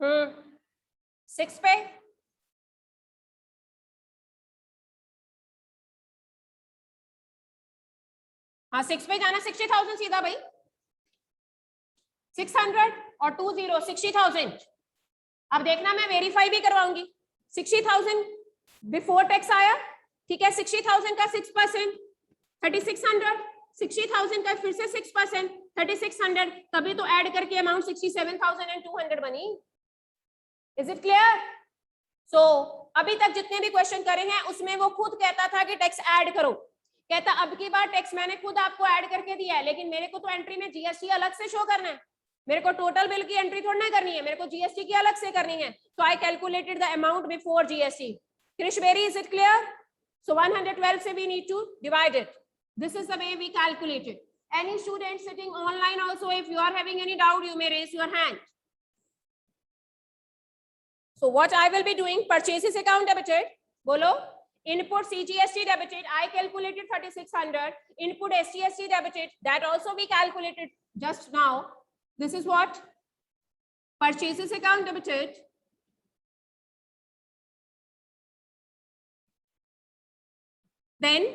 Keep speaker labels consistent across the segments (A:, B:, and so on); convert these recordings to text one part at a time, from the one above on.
A: 6 पे हाँ 6 पे जाना 60,000 सीधा भाई 600 और 20 60,000। अब देखना मैं वेरीफाई भी करवाऊंगी 60,000 बिफोर टैक्स आया ठीक है 60,000 का 6% 3600 60,000 का फिर से 6% 3600 तभी तो ऐड करके अमाउंट 67,200 बनी। Is it clear? सो अभी तक जितने भी क्वेश्चन करे हैं उसमें वो खुद कहता था कि टैक्स ऐड करो, कहता अब की बार टैक्स मैंने खुद आपको ऐड करके दिया है लेकिन मेरे को तो एंट्री में जीएसटी अलग से शो करना है, मेरे को टोटल बिल की एंट्री थोड़ी ना करनी है, मेरे को जीएसटी की अलग से करनी है। तो I calculated the amount before GST. कृष्णबेरी इज इट क्लियर? सो 112 से we need to divide it. This is the way we calculated. Any student sitting online also if you are having any doubt you may raise your hand. So what I will be doing, purchases account debited, bolo, input CGST debited, I calculated 3600, input SGST debited, that also we calculated just now. This is what? Purchases account debited. Then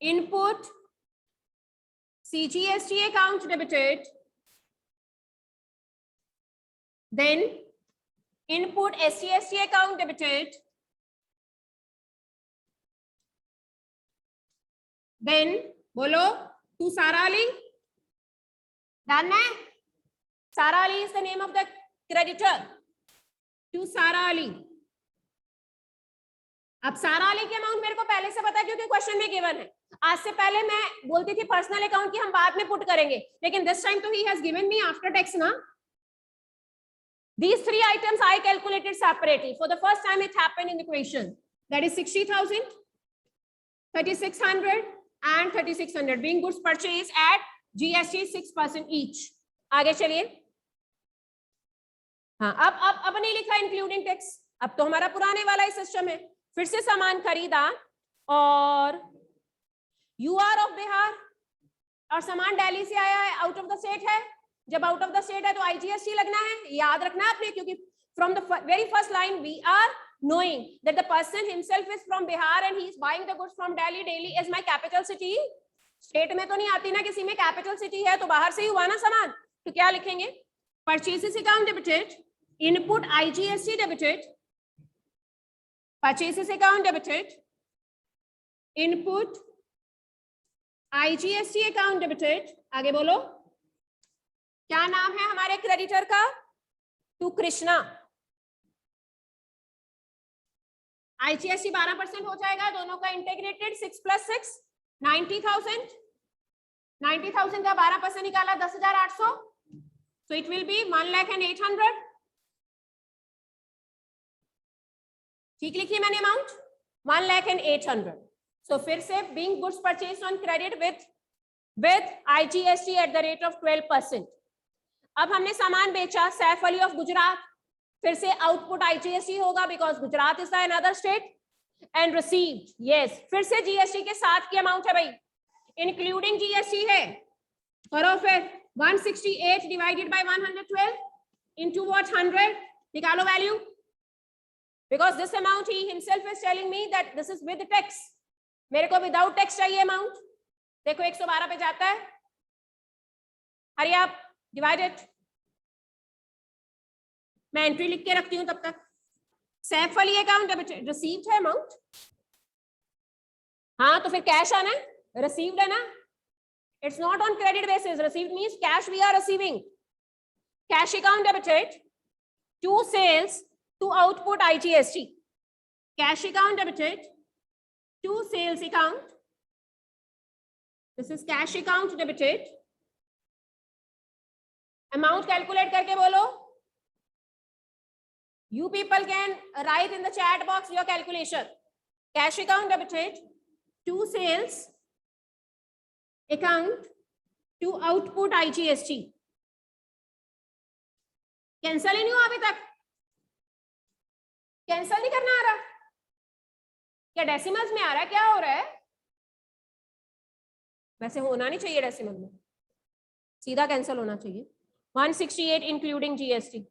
A: input CGST account debited. Then input SGST account debited. Then bolo to Sara Ali. Done hai? Sara Ali is the name of the creditor. To Sara Ali. अब सारा अली के amount मेरे को पहले से पता है क्योंकि क्वेश्चन में गिवन है। आज से पहले मैं बोलती थी पर्सनल अकाउंट की हम बाद में पुट करेंगे लेकिन दिस टाइम तो he has given me after tax ना। These three items I calculated separately. For the first time it happened in the equation. That is 60,000, 3,600 and 3,600 being goods purchased at GST 6% each. आगे चलिए। हाँ अब नहीं लिखा including tax, अब तो हमारा पुराने वाला ही सिस्टम है। फिर से सामान खरीदा और यू आर ऑफ बिहार और सामान दिल्ली से आया है, आउट ऑफ द स्टेट है। जब आउट ऑफ द स्टेट है तो आईजीएसटी लगना है, याद रखना आपने, क्योंकि from the very first line we are knowing that the person himself is from Bihar and he is buying the goods from Delhi. Delhi is my capital city. State में तो नहीं आती ना, किसी में कैपिटल सिटी है तो बाहर से ही हुआ ना सामान। तो क्या लिखेंगे? Purchases account debited, input IGST debited, purchases account debited, input IGST account debited. आगे बोलो, क्या नाम है हमारे क्रेडिटर का? टू कृष्णा। आईजीएसटी 12% हो जाएगा, दोनों का इंटीग्रेटेड 6 + 6 90,000। 90,000 का 12% निकाला 10,800, so it will be 1,08,000। ठीक लिखी मैंने अमाउंट 1,08,000। सो फिर से being goods purchased on credit with IGST at the rate of 12%। अब हमने सामान बेचा सैफ अली ऑफ गुजरात, फिर से आउटपुट आईजीएसटी होगा because Gujarat is another state and received. Yes, फिर से जीएसटी के साथ की अमाउंट है भाई, इंक्लूडिंग जीएसटी है। करो फिर 168 डिवाइडेड बाय 112 इनटू व्हाट 100, निकालो value, because this amount he himself is telling me that this is with tax, मेरे को विदाउट टैक्स चाहिए अमाउंट। देखो 112 पे जाता है, हरी आप डिवाइडेड। मैं एंट्री लिख के रखती हूं तब तक। Saif Ali account debited, received है अमाउंट, हाँ तो फिर कैश आना है, रिसीव्ड है ना, it's not on credit basis, received means cash we are receiving. Cash account debited to sales to output IGST, cash account debited to sales account, this is cash account debited. Amount calculate करके बोलो। You people can write in the chat box your calculation. Cash account debited to sales account to output IGST. Cancel ही नहीं हुआ अभी तक, cancel नहीं करना आ रहा क्या? डेसिमल्स में आ रहा है, क्या हो रहा है? वैसे होना नहीं चाहिए डेसिमल में, सीधा कैंसल होना चाहिए। 168 इंक्लूडिंग जीएसटी।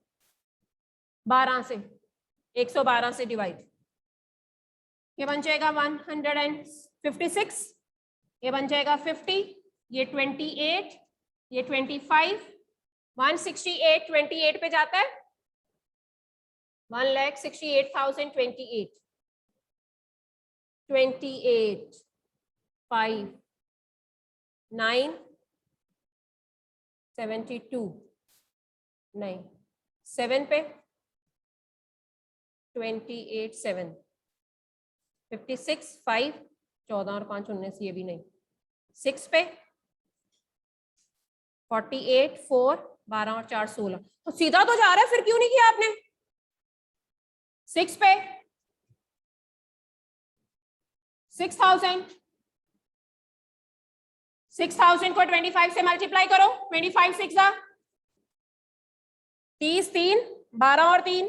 A: 12 से, 112 से डिवाइड, ये बन जाएगा 156, ये बन जाएगा 50, ये 28, ये 25, 168 28 पे जाता है, 1,68,028, 28, 5, 9, 72, नहीं 7 पे 28, 7, 56, 5, 14 और 5 19, ये भी नहीं, 6 पे 48, 4, 12 और 4 16, तो सीधा तो जा रहा है, फिर क्यों नहीं किया आपने? 6 पे 6,000, 6,000 को 25 से मल्टीप्लाई करो, 25 6 30, 3, 12 और 3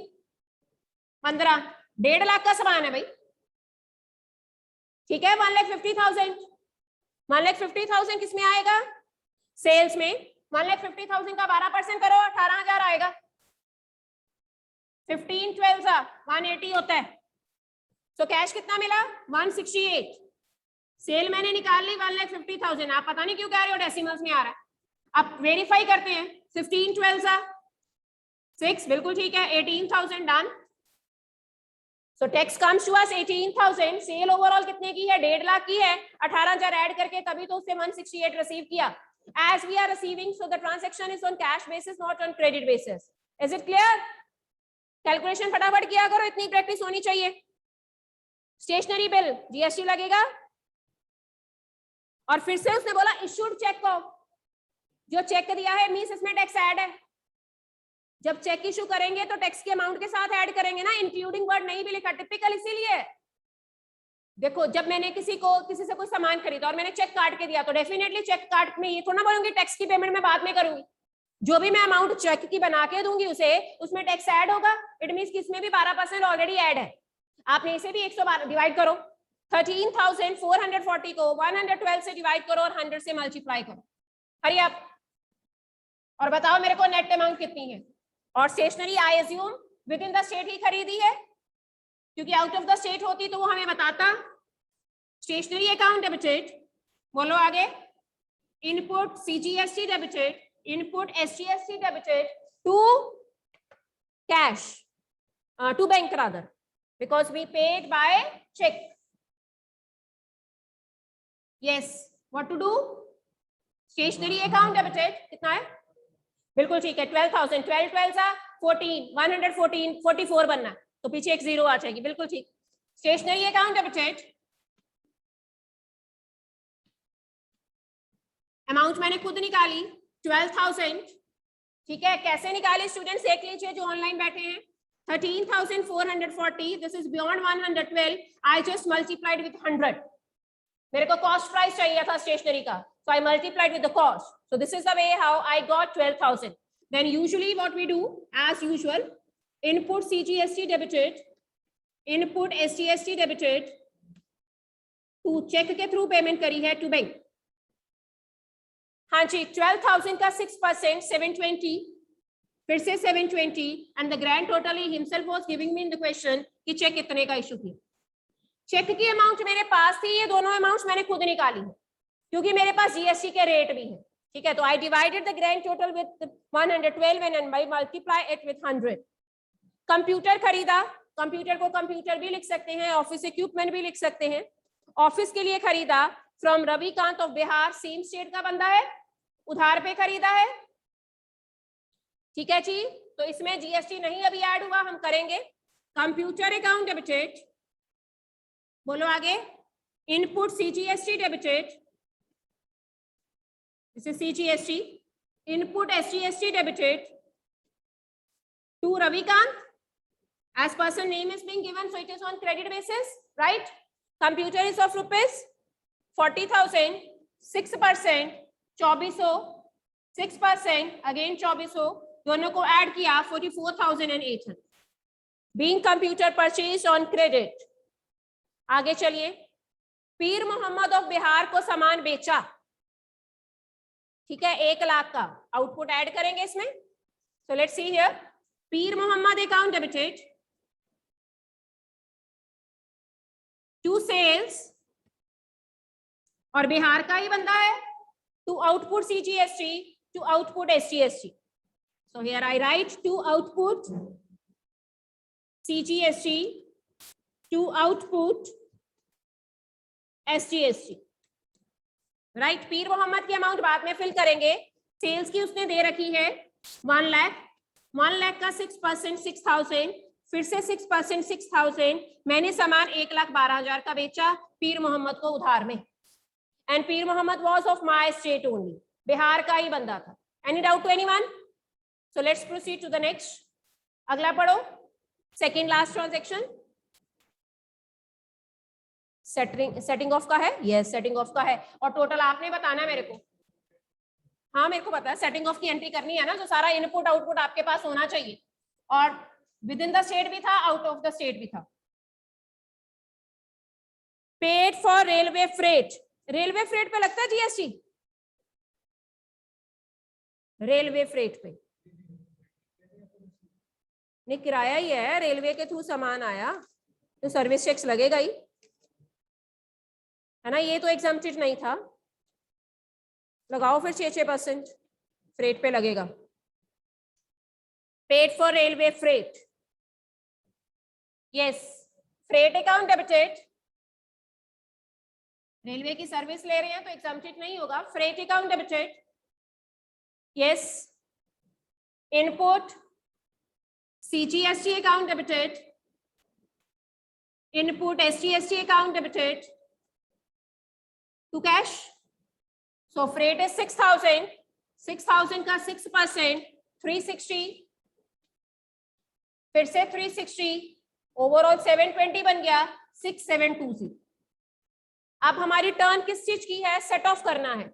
A: 15, 1.5 लाख का सामान है भाई, ठीक है। 1,50,000, 1,50,000 किस में आएगा? सेल्स में। 1,50,000 का 12% करो, 18,000 आएगा। 15 12 180 होता है। तो कैश कितना मिला? 168। सेल मैंने निकाल ली 1,50,000। आप पता नहीं क्यों कह रहे हो डेसिमल्स में आ रहा है। अब वेरीफाई करते हैं। 15 12 6, बिल्कुल ठीक है। 18,000 done. So tax comes to us 18,000. सेल ओवरऑल कितने की है? 1.5 लाख की है। 18,000 ऐड करके तभी तो उससे 168 रिसीव किया। As we are receiving, so the transaction is on cash basis, not on credit basis. Is it clear? Calculation फटाफट किया करो, इतनी प्रैक्टिस होनी चाहिए। स्टेशनरी बिल जीएसटी लगेगा। और फिर से उसने बोला इशूड चेक को, जो चेक दिया है मींस इसमें टैक्स ऐड है। जब चेक इशू करेंगे तो टैक्स के अमाउंट के साथ ऐड करेंगे ना, इंक्लूडिंग वर्ड नहीं भी लिखा, टिपिकल इसीलिए। देखो जब मैंने किसी से कोई सामान खरीदा और मैंने चेक काट के दिया तो डेफिनेटली चेक काट में ये थोड़ा बोलूंगी टैक्स की पेमेंट मैं बाद में करूंगी। जो भी मैं अमाउंट चेक की बना के दूंगी उसे, उसमें टैक्स ऐड होगा। इट मींस कि इसमें भी 12% ऑलरेडी ऐड है। आपने इसे भी 112 डिवाइड करो। 13,440 को 112 से डिवाइड करो और 100 से मल्टीप्लाई करो। हरी आप और बताओ मेरे को नेट अमाउंट कितनी है। और stationery I assume within the state ही खरीदी है, क्योंकि आउट ऑफ द स्टेट होती तो वो हमें बताता। स्टेशनरी अकाउंट डेबिटेड, बोलो आगे। Input CGST debited, input SGST debited to cash, to bank rather, because we paid by cheque. Yes, what to do? Stationery account debited कितना है? बिल्कुल ठीक है 12,000। 12 12 14, 114, 44 बनना, तो पीछे एक जीरो आ जाएगी। बिल्कुल ठीक। स्टेशनरी अकाउंट डेबिटेड, अमाउंट मैंने खुद निकाली 12,000। ठीक है, कैसे निकाली स्टूडेंट्स देख लीजिए जो ऑनलाइन बैठे हैं। 13,440, this is beyond 112। I just multiplied with 100। मेरे को कॉस्ट प्राइस चाहिए था स्टेशनरी का, so I multiplied with the cost. So this is the way how I got 12,000. Then usually what we do, as usual, input CGST debited, input SGST debited, to check के through payment करी है to bank. हाँ जी, 12,000 का 6% 720, फिर से 720, and the grand total he himself was giving me in the question कि check कितने का इशू किया। चेक की अमाउंट मेरे पास थी, ये दोनों अमाउंट्स मैंने खुद निकाली है क्योंकि मेरे पास जीएसटी के रेट भी है। ठीक है, तो I divided the grand total with 112 and I multiply it with 100। Computer खरीदा, कंप्यूटर को कंप्यूटर भी लिख सकते हैं, ऑफिस इक्विपमेंट भी लिख सकते हैं। ऑफिस के लिए खरीदा from Ravikant of Bihar, same state का बंदा है, उधार पे खरीदा है। ठीक है जी, तो इसमें जीएसटी नहीं अभी ऐड हुआ, हम करेंगे। कंप्यूटर अकाउंट डेबिटेड, बोलो आगे। Input CGST debited, this is CGST. Input SGST debited to Ravikant, as person name is being given, so it is on credit basis, right? Computer is of rupees 40,000, 6%, 2400, 6%, again 2400, दोनों को add किया 44,800. Being computer purchased on credit. आगे चलिए। पीर Mohammad of Bihar को सामान बेचा, ठीक है, 1 लाख का। आउटपुट ऐड करेंगे इसमें। So let's see here, Peer Mohammad account debited to sales, और बिहार का ही बंदा है, to output CGST to output SGST. So here I write to output CGST to output SGST. Right. Peer Mohammad की अमाउंट बाद में फिल करेंगे. सेल्स की उसने दे रखी है 1 लाख. 1 लाख का 6% 6,000, फिर से 6% 6,000. मैंने सामान 1,12,000 का बेचा पीर मोहम्मद को उधार में. And Pir Mohammad was of my state only, Bihar का ही बंदा था. Any doubt to anyone? So let's proceed to the next. अगला पढ़ो. Second last transaction setting off का है. यस, सेटिंग ऑफ का है. और टोटल आपने बताना मेरे को. हाँ मेरे को पता है, सेटिंग ऑफ की एंट्री करनी है ना, तो सारा इनपुट आउटपुट आपके पास होना चाहिए. और विद इन द स्टेट भी था, आउट ऑफ द स्टेट भी था. Paid for railway freight. Railway freight पे लगता है जीएसटी. रेलवे फ्रेट पे नहीं, किराया ही है. रेलवे के थ्रू सामान आया तो सर्विस टैक्स लगेगा ही, है ना. ये तो एग्जम्प्टेड नहीं था. लगाओ फिर 6% फ्रेट पे लगेगा. Paid for railway freight. Yes, freight account debited. Railway की सर्विस ले रहे हैं तो एग्जम्प्टेड नहीं होगा. Freight account debited. Yes, input CGST account debited. Input SGST account debited to cash. So freight is 6,000. 6,000 का 6% 360, फिर से 360, ओवरऑल 720 बन गया 6720. अब हमारी टर्न किस चीज की है? सेट ऑफ करना है.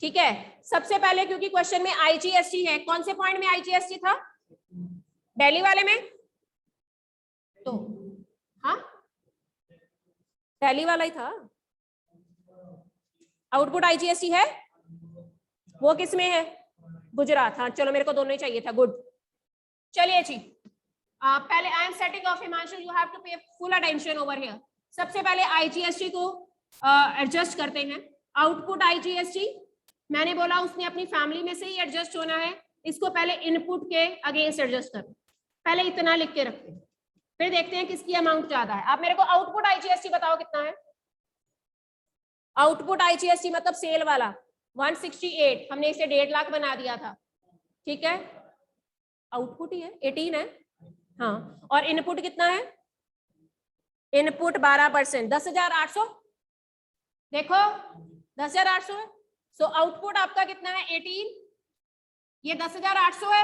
A: ठीक है. सबसे पहले क्योंकि क्वेश्चन में आईजीएसटी है, कौन से पॉइंट में आईजीएसटी था? दिल्ली वाले में. तो हाँ दिल्ली वाला ही था. आउटपुट आईजीएसटी है, वो किस में है? गुजरात. हाँ चलो, मेरे को दोनों ही चाहिए था. गुड. चलिए जी, पहले I am setting off. Himanshu you have to pay full attention over here. सबसे पहले आईजीएसटी को एडजस्ट करते हैं. आउटपुट आईजीएसटी मैंने बोला उसने अपनी फैमिली में से ही एडजस्ट होना है. इसको पहले इनपुट के अगेंस्ट एडजस्ट कर. पहले इतना लिख के रखते हैं, फिर देखते हैं किसकी अमाउंट ज्यादा है. आप मेरे को आउटपुट आईजीएसटी बताओ कितना है? आउटपुट आईजीएसटी मतलब सेल वाला 168. हमने इसे 1.5 लाख बना दिया था. ठीक है, आउटपुट ही है 18 है. हाँ, और इनपुट कितना है? इनपुट 12%, 10,800. देखो 10,800 है. सो आउटपुट आपका कितना है? 18. ये 10,800 है.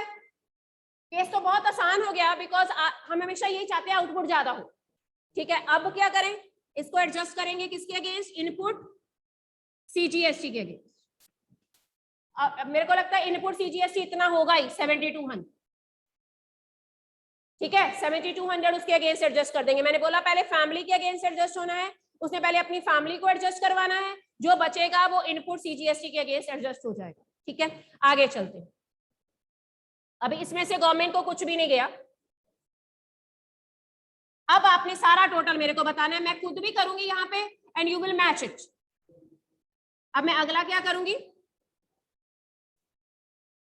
A: केस तो बहुत आसान हो गया, बिकॉज हम हमेशा यही चाहते हैं आउटपुट ज्यादा हो. ठीक है, अब क्या करें? इसको एडजस्ट करेंगे किसके अगेंस्ट? इनपुट सीजीएसटी के अगेंस्ट. अब मेरे को लगता है इनपुट सीजीएसटी इतना होगा ही 7,200. ठीक है, 7,200 उसके अगेंस्ट एडजस्ट कर देंगे. मैंने बोला पहले फैमिली के अगेंस्ट एडजस्ट होना है, उसने पहले अपनी फैमिली को एडजस्ट करवाना है. जो बचेगा वो इनपुट सीजीएसटी के अगेंस्ट एडजस्ट हो जाएगा. ठीक है, आगे चलते हैं. अभी इसमें से गवर्नमेंट को कुछ भी नहीं गया. अब आपने सारा टोटल मेरे को बताना है. मैं खुद भी करूंगी यहाँ पे and you will match it. अब मैं अगला क्या करूंगी?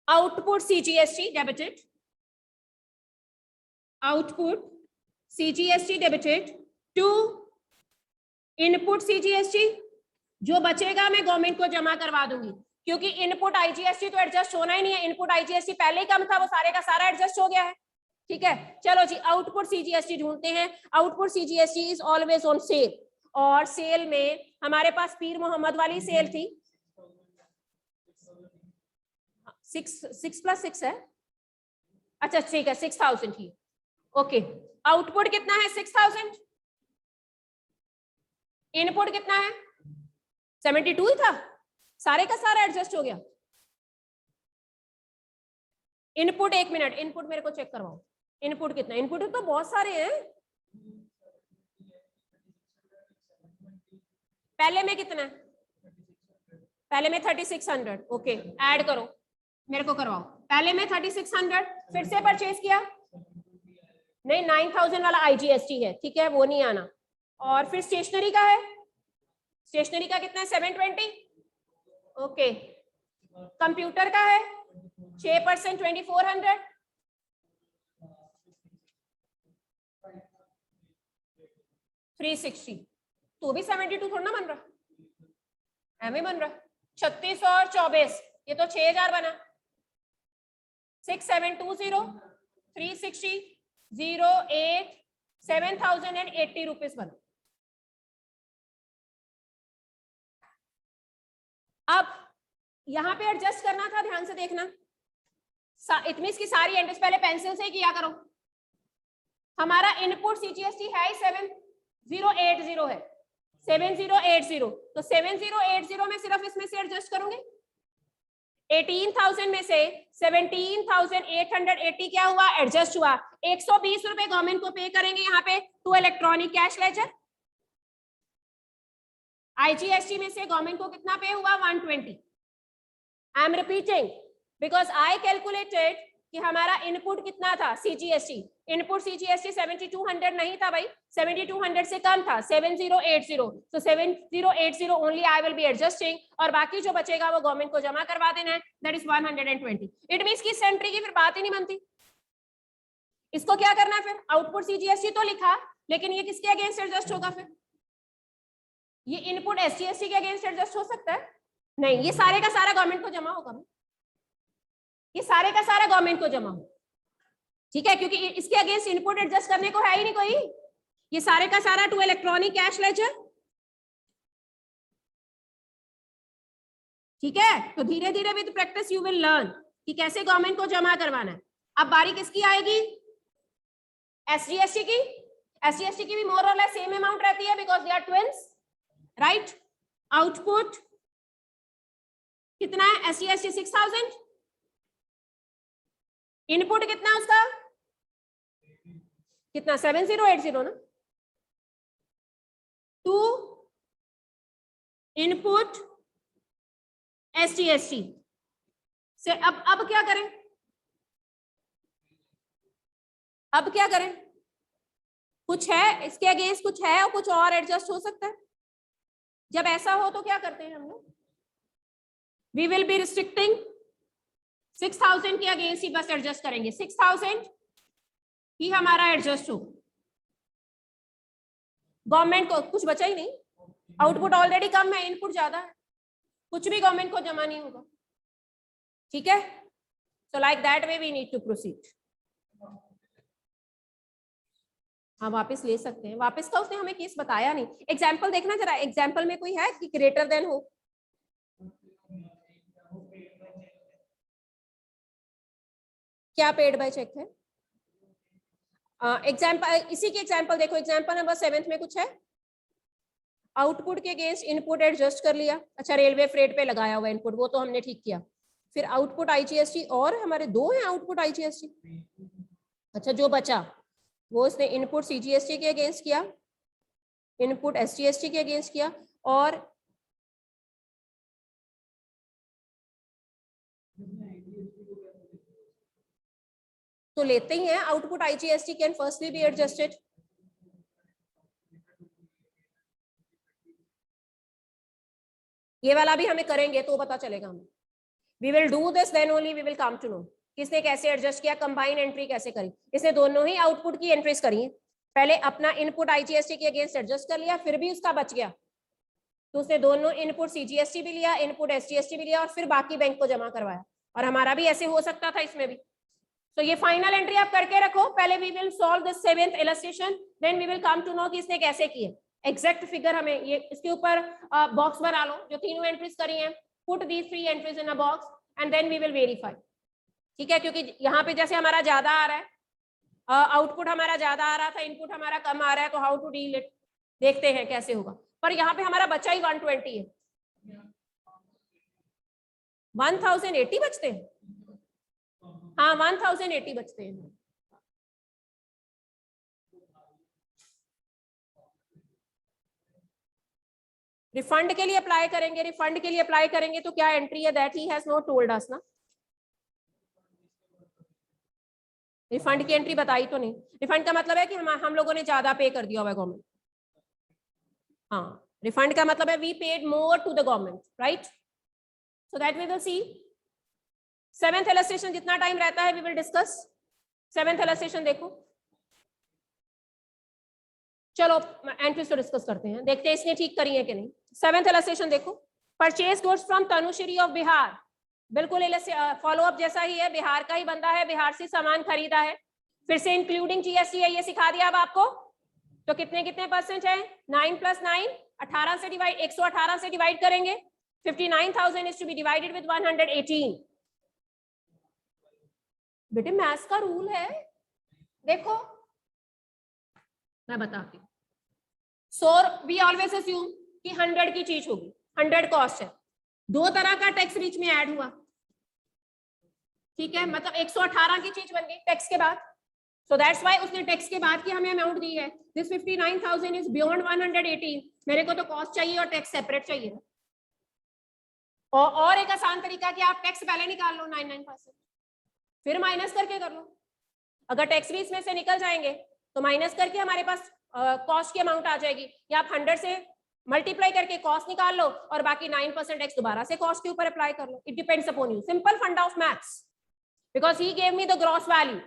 A: Output CGST debited. Output CGST debited to input CGST. जो बचेगा मैं गवर्नमेंट को जमा करवा दूंगी, क्योंकि इनपुट आईजीएसटी तो एडजस्ट होना ही नहीं है. इनपुट आईजीएसटी पहले ही कम था, वो सारे का सारा एडजस्ट हो गया है. ठीक है, चलो जी आउटपुट सीजीएसटी ढूंढते हैं. Output CGST is always on sale. और सेल में हमारे पास पीर मोहम्मद वाली सेल थी. 6 + 6 है. अच्छा ठीक है, 6,000 थी. ओके, आउटपुट कितना है? 6,000. इनपुट कितना है? 72 ही था. सारे का सारा एडजस्ट हो गया. इनपुट, एक मिनट, इनपुट मेरे को चेक करवाओ. इनपुट कितना? इनपुट तो बहुत सारे हैं. पहले में कितना है? पहले में 3600. ओके, ऐड करो, मेरे को करवाओ. पहले में 3600, फिर से परचेज किया नहीं 9000 वाला IGST है, ठीक है, वो नहीं आना। और फिर स्टेशनरी का है, स्टेशनरी का कितना है 720, ओके। कंप्यूटर का है 6% 2400, $360, तो भी 72 थोड़ा ना बन रहा, एम बन रहा। 36 और 24, ये तो 6000 बना। 6720 360 08 7080 रुपीज बना। अब यहां पे एडजस्ट करना था, ध्यान से देखना। इट मींस की सारी एंट्रीज पहले पेंसिल से किया करो। हमारा इनपुट CGST है 7080 है, 7080, तो 7080 में सिर्फ इसमें से एडजस्ट करूंगी। 18,000 में से 17,880 क्या हुआ, एडजस्ट हुआ। 120 रुपए गवर्नमेंट को पे करेंगे यहाँ पे to electronic cash ledger. IGST में से गवर्नमेंट को कितना पे हुआ, 120। I am repeating because I calculated कि हमारा इनपुट कितना था CGST, इनपुट CGST 7200 नहीं था भाई, 7200 से कम था, 7080, so 7080 only I will be adjusting, और बाकी जो बचेगा वो गवर्नमेंट को जमा करवा देना है, दैट इज 120। इट मींस की सेंट्री की फिर बात ही नहीं बनती। इसको क्या करना है फिर, आउटपुट CGST तो लिखा, लेकिन ये किसके अगेंस्ट एडजस्ट होगा फिर, ये इनपुट SGST के अगेंस्ट एडजस्ट हो सकता है? नहीं, ये सारे का सारा गवर्नमेंट को जमा होगा, ये सारे का सारा गवर्नमेंट को जमा हो, ठीक है, क्योंकि इसके अगेंस्ट इनपुट एडजस्ट करने को है ही नहीं कोई। ये सारे का सारा टू इलेक्ट्रॉनिक कैश लेजर, ठीक है। तो धीरे धीरे with practice you will learn कि कैसे गवर्नमेंट को जमा करवाना है। अब बारी किसकी आएगी, SGST की। SGST की भी मोर और लेस सेम अमाउंट रहती है because they are twins, right. Output कितना है SGST 6000, इनपुट कितना है उसका, कितना 7080 ना, टू इनपुट SGST से। अब क्या करें, अब क्या करें, कुछ है इसके अगेंस्ट, कुछ है और कुछ और एडजस्ट हो सकता है। जब ऐसा हो तो क्या करते हैं हम लोग, वी विल बी रिस्ट्रिक्टिंग 6000 के अगेंस्ट ही बस एडजस्ट करेंगे, 6000 ही हमारा एडजस्ट हो। गवर्नमेंट को कुछ बचा ही नहीं, आउटपुट ऑलरेडी कम है, इनपुट ज्यादा है, कुछ भी गवर्नमेंट को जमा नहीं होगा, ठीक है। So like that way we need to proceed. हाँ वापस ले सकते हैं, वापस का उसने हमें केस बताया नहीं। एग्जाम्पल देखना जरा, एग्जाम्पल में कोई है कि ग्रेटर देन हो, क्या पेड बाय चेक है। एग्जाम्पल इसी की एग्जाम्पल देखो, एग्जाम्पल नंबर 7 में कुछ है, आउटपुट के अगेंस्ट इनपुट एडजस्ट कर लिया। अच्छा, रेलवे फ्रेट पे लगाया हुआ इनपुट, वो तो हमने ठीक किया। फिर आउटपुट IGST, और हमारे दो हैं आउटपुट IGST। अच्छा, जो बचा वो इसने इनपुट CGST के अगेंस्ट किया, इनपुट SGST के अगेंस्ट किया, और तो लेते ही हैं output IGST can firstly be adjusted. ये वाला भी हमें करेंगे तो पता चलेगा हमें। We will do this then only we will come to know किसने कैसे एडजस्ट किया, कंबाइन एंट्री कैसे करी। इसने दोनों ही आउटपुट की एंट्रीज करी है, पहले अपना इनपुट IGST के अगेंस्ट एडजस्ट कर लिया, फिर भी उसका बच गया तो उसने दोनों इनपुट CGST भी लिया, इनपुट SGST भी लिया, और फिर बाकी बैंक को जमा करवाया। और हमारा भी ऐसे हो सकता था इसमें भी। तो ये फाइनल एंट्री आप करके रखो, पहले we will solve this 7th illustration, then we will come to know कि इसने कैसे किए। एग्जैक्ट फिगर हमें ये इसके ऊपर बॉक्स बना लो जो तीनों एंट्रीज करी हैं, put these 3 entries in a box and then we will verify, ठीक है। क्योंकि यहाँ पे जैसे हमारा ज्यादा आ रहा है, आउटपुट हमारा ज्यादा आ रहा था, इनपुट हमारा कम आ रहा है, तो हाउ टू डील इट देखते हैं कैसे होगा। पर यहाँ पे हमारा बचा ही 120 है, 1080 बचते हैं, हाँ 1080 बचते हैं। रिफंड के लिए अप्लाई करेंगे, रिफंड के लिए अप्लाई करेंगे तो क्या एंट्री है, that he has not told us ना। रिफंड की एंट्री बताई तो नहीं। रिफंड का मतलब है कि हम लोगों ने ज्यादा पे कर दिया हुआ है गवर्नमेंट। हाँ, रिफंड का मतलब है we paid more to the government, right? So that we will see. 7th illustration जितना टाइम रहता है we will discuss. 7th illustration देखो, चलो एंट्रीज तो डिस्कस करते हैं, देखते हैं इसने ठीक करी है कि नहीं। 7th इलस्ट्रेशन देखो, purchase goods from Tanushree of Bihar, बिल्कुल फॉलो अप जैसा ही है, बिहार का ही बंदा है, बिहार से सामान खरीदा है, फिर से इंक्लूडिंग जीएसटी है, ये सिखा दिया अब आपको। तो कितने कितने परसेंट है? 9 + 9, 18 से डिवाइड, 118 से डिवाइड करेंगे। 59,000 is to be divided with 118। बेटे मैथ्स का रूल है, देखो मैं बताती हूँ। सो वी ऑलवेज अस्यूम कि 100 की चीज होगी, 100 कॉस्ट है, 2 तरह का टैक्स बीच में ऐड हुआ, ठीक है, मतलब 118 की चीज बन गई टैक्स के बाद। सो दैट्स व्हाई उसने टैक्स के बाद की हमें अमाउंट दी है। This 59,000 is beyond 118। मेरे को तो कॉस्ट चाहिए और टैक्स सेपरेट चाहिए। और एक आसान तरीका कि आप टैक्स पहले निकाल लो 99%, फिर माइनस करके कर लो। अगर टैक्स भी इसमें से निकल जाएंगे तो माइनस करके हमारे पास कॉस्ट की अमाउंट आ जाएगी, या आप 100 से मल्टीप्लाई करके कॉस्ट निकाल लो और बाकी 9% टैक्स दोबारा से कॉस्ट के ऊपर अप्लाई कर लो। It depends upon you, simple funda of maths, because he gave me the gross value,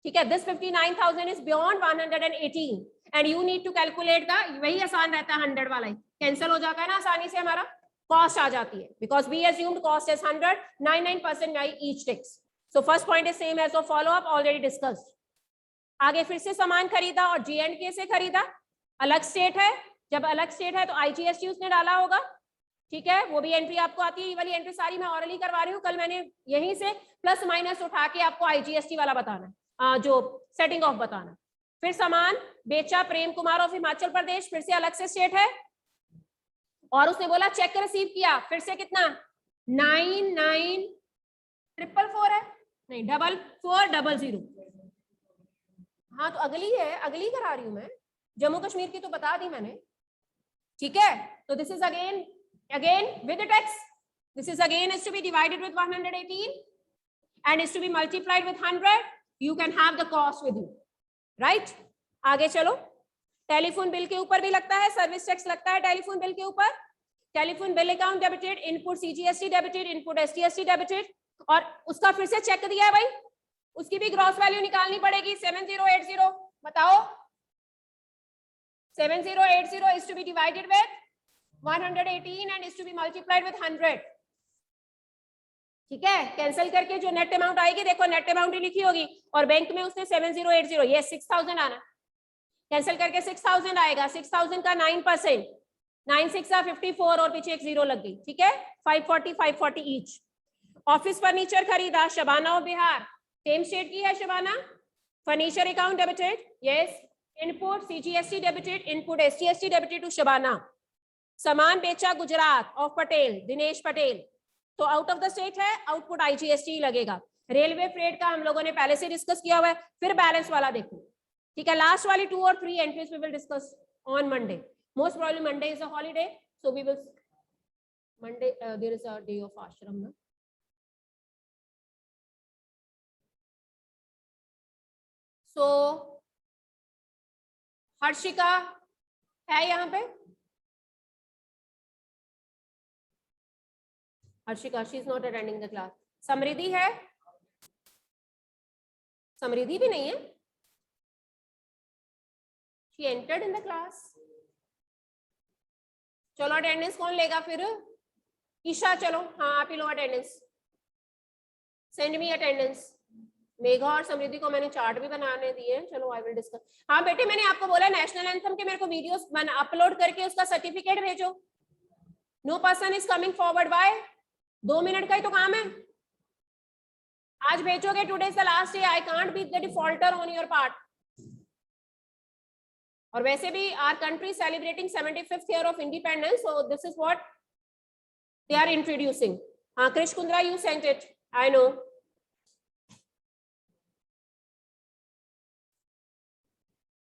A: ठीक है। This 59,000 is beyond 118 and you need to calculate the, वही आसान रहता है 100 वाला ही, कैंसिल हो जाता है ना आसानी से, हमारा कॉस्ट आ जाती है, because we assumed cost is 100, 99% by each tax. So first point is same as follow up already discussed. आगे फिर से सामान खरीदा और J&K से खरीदा, अलग स्टेट है, जब अलग स्टेट है तो IGST उसने डाला होगा, ठीक है, वो भी एंट्री आपको आती है। ये वाली एंट्री सारी मैं ऑरली करवा रही हूँ, कल मैंने यहीं से प्लस माइनस उठा के आपको IGST वाला बताना, जो सेटिंग ऑफ बताना। फिर सामान बेचा प्रेम कुमार ऑफ हिमाचल प्रदेश, फिर से अलग से स्टेट है, और उसने बोला चेक रिसीव किया, फिर से कितना 99,444 है, नहीं 4400। हाँ तो अगली है, अगली करा रही हूं मैं, जम्मू कश्मीर की तो बता दी मैंने, ठीक है। तो this is again with tax, this is again is to be divided with 118 and is to be multiplied with 100. You can have the cost with you, right? आगे चलो, टेलीफोन बिल के ऊपर भी लगता है सर्विस टैक्स, लगता है telephone bill के ऊपर। Telephone bill account debited, input CGST debited, input SGST debited, और उसका फिर से चेक दिया है भाई, उसकी भी ग्रॉस वैल्यू निकालनी पड़ेगी। 7080 बताओ, 7080 is to be divided with 118 and is to be multiplied with 100, ठीक है। कैंसिल करके जो नेट अमाउंट आएगी, देखो नेट अमाउंट ही लिखी होगी, और बैंक में उसने 7080, ये 6000 आना, कैंसिल करके 6000 आएगा, 6000 का 9%, 9 6 54 और पीछे एक जीरो लग गई, ठीक है। 540 ईच। ऑफिस फर्नीचर खरीदा Shabana of Bihar, same state की है Shabana, furniture account debited, yes, input CGST debited, input SGST debited to Shabana. सामान बेचा गुजरात ऑफ पटेल, दिनेश पटेल, तो आउट ऑफ द स्टेट है, आउटपुट IGST लगेगा। रेलवे फ्रेट का हम लोगों ने पहले से डिस्कस किया हुआ है, फिर बैलेंस वाला देखो, ठीक है। लास्ट वाली 2 और 3 entries we will discuss on Monday, most probably Monday is a holiday, so we will Monday there is a day off आश्रम ना, सो हर्षिका है यहाँ पे, Harshika she is not attending the class. Samriddhi है, समृद्धि भी नहीं है, she entered in the class. चलो अटेंडेंस कौन लेगा फिर? ईशा, चलो हाँ आप ही लो attendance, send me attendance. Megha और समृद्धि को मैंने चार्ट भी बनाने दिए, चलो आई विल डिस्कस। हाँ बेटे मैंने आपको बोला नेशनल एंथम के मेरे को वीडियोस अपलोड करके उसका सर्टिफिकेट भेजो। No person is coming forward by, 2 minute का ही तो काम है, आज भेजोगे, today is the last day, I can't be the defaulter on your part. और वैसे भी our country celebrating 75th year of independence, so this is what they are introducing. हाँ Krish Kundra, you sent it, I no.